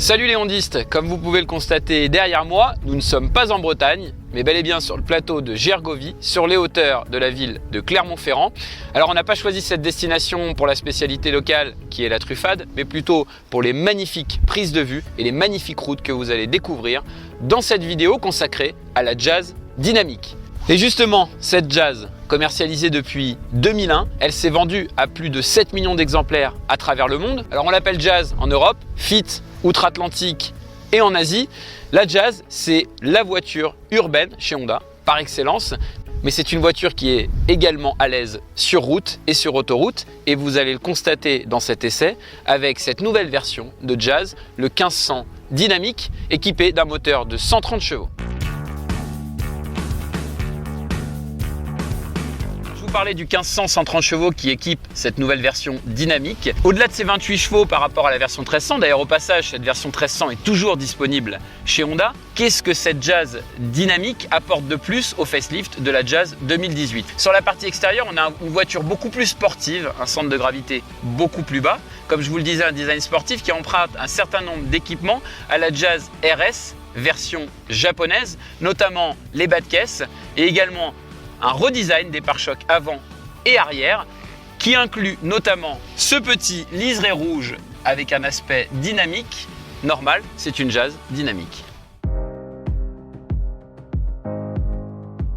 Salut les hondistes, comme vous pouvez le constater derrière moi, nous ne sommes pas en Bretagne, mais bel et bien sur le plateau de Gergovie, sur les hauteurs de la ville de Clermont-Ferrand. Alors on n'a pas choisi cette destination pour la spécialité locale qui est la truffade, mais plutôt pour les magnifiques prises de vue et les magnifiques routes que vous allez découvrir dans cette vidéo consacrée à la jazz dynamique. Et justement, cette jazz, commercialisée depuis 2001, elle s'est vendue à plus de 7 millions d'exemplaires à travers le monde. Alors on l'appelle jazz en Europe, fit outre-Atlantique et en Asie. La jazz, c'est la voiture urbaine chez Honda par excellence, mais c'est une voiture qui est également à l'aise sur route et sur autoroute, et vous allez le constater dans cet essai avec cette nouvelle version de jazz, le 1500 dynamique, équipé d'un moteur de 130 chevaux. Parler du 1500 130 chevaux qui équipe cette nouvelle version dynamique. Au-delà de ces 28 chevaux par rapport à la version 1300, d'ailleurs au passage cette version 1300 est toujours disponible chez Honda, qu'est-ce que cette jazz dynamique apporte de plus au facelift de la jazz 2018? Sur la partie extérieure, on a une voiture beaucoup plus sportive, un centre de gravité beaucoup plus bas, comme je vous le disais, un design sportif qui emprunte un certain nombre d'équipements à la jazz RS version japonaise, notamment les bas de caisse et également un redesign des pare-chocs avant et arrière qui inclut notamment ce petit liseré rouge avec un aspect dynamique. Normal, c'est une jazz dynamique.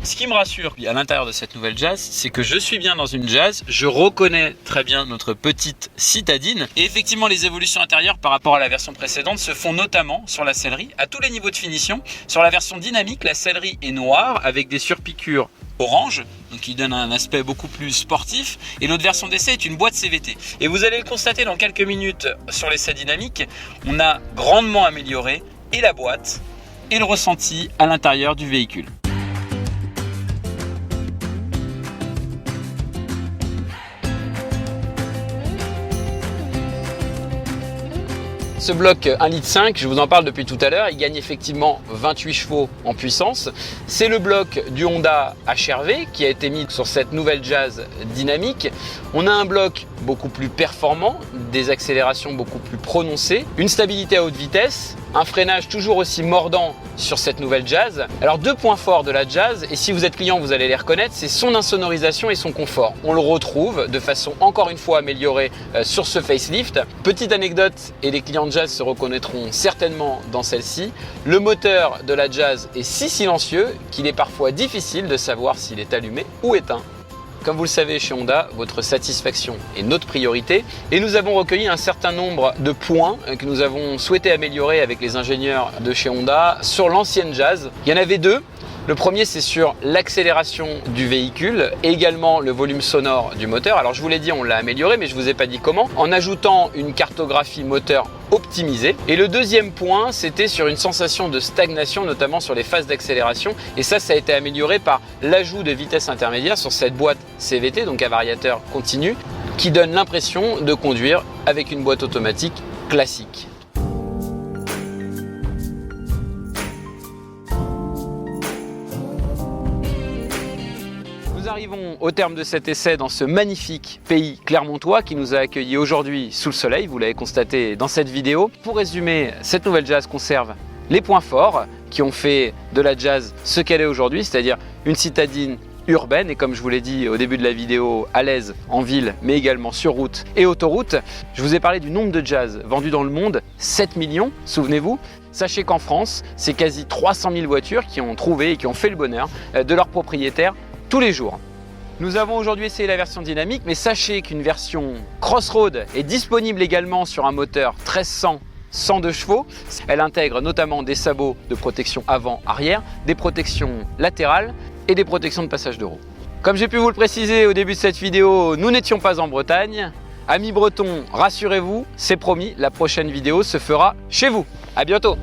Ce qui me rassure à l'intérieur de cette nouvelle jazz, c'est que je suis bien dans une jazz, je reconnais très bien notre petite citadine et effectivement les évolutions intérieures par rapport à la version précédente se font notamment sur la sellerie à tous les niveaux de finition. Sur la version dynamique, la sellerie est noire avec des surpiqûres orange, donc qui donne un aspect beaucoup plus sportif, et notre version d'essai est une boîte CVT. Et vous allez le constater dans quelques minutes sur l'essai dynamique, on a grandement amélioré et la boîte et le ressenti à l'intérieur du véhicule. Ce bloc 1,5 litre, je vous en parle depuis tout à l'heure, il gagne effectivement 28 chevaux en puissance. C'est le bloc du Honda HR-V qui a été mis sur cette nouvelle jazz dynamique. On a un bloc beaucoup plus performant, des accélérations beaucoup plus prononcées, une stabilité à haute vitesse, un freinage toujours aussi mordant sur cette nouvelle jazz. Alors deux points forts de la jazz, et si vous êtes client vous allez les reconnaître, c'est son insonorisation et son confort. On le retrouve de façon encore une fois améliorée sur ce facelift. Petite anecdote, et les clients de jazz se reconnaîtront certainement dans celle-ci, le moteur de la jazz est si silencieux qu'il est parfois difficile de savoir s'il est allumé ou éteint. Comme vous le savez chez Honda, votre satisfaction est notre priorité et nous avons recueilli un certain nombre de points que nous avons souhaité améliorer avec les ingénieurs de chez Honda sur l'ancienne jazz. Il y en avait deux. Le premier, c'est sur l'accélération du véhicule et également le volume sonore du moteur. Alors je vous l'ai dit, on l'a amélioré, mais je ne vous ai pas dit comment, en ajoutant une cartographie moteur optimisée. Et le deuxième point, c'était sur une sensation de stagnation, notamment sur les phases d'accélération. Et ça a été amélioré par l'ajout de vitesse intermédiaire sur cette boîte CVT, donc à variateur continu, qui donne l'impression de conduire avec une boîte automatique classique. Nous arrivons au terme de cet essai dans ce magnifique pays clermontois qui nous a accueillis aujourd'hui sous le soleil, vous l'avez constaté dans cette vidéo. Pour résumer, cette nouvelle jazz conserve les points forts qui ont fait de la jazz ce qu'elle est aujourd'hui, c'est-à-dire une citadine urbaine et comme je vous l'ai dit au début de la vidéo, à l'aise en ville mais également sur route et autoroute. Je vous ai parlé du nombre de jazz vendus dans le monde, 7 millions, souvenez-vous. Sachez qu'en France, c'est quasi 300 000 voitures qui ont trouvé et qui ont fait le bonheur de leurs propriétaires tous les jours. Nous avons aujourd'hui essayé la version dynamique, mais sachez qu'une version Crossroad est disponible également sur un moteur 1300 102 chevaux. Elle intègre notamment des sabots de protection avant-arrière, des protections latérales et des protections de passage de roue. Comme j'ai pu vous le préciser au début de cette vidéo, nous n'étions pas en Bretagne. Amis bretons, rassurez-vous, c'est promis, la prochaine vidéo se fera chez vous. À bientôt.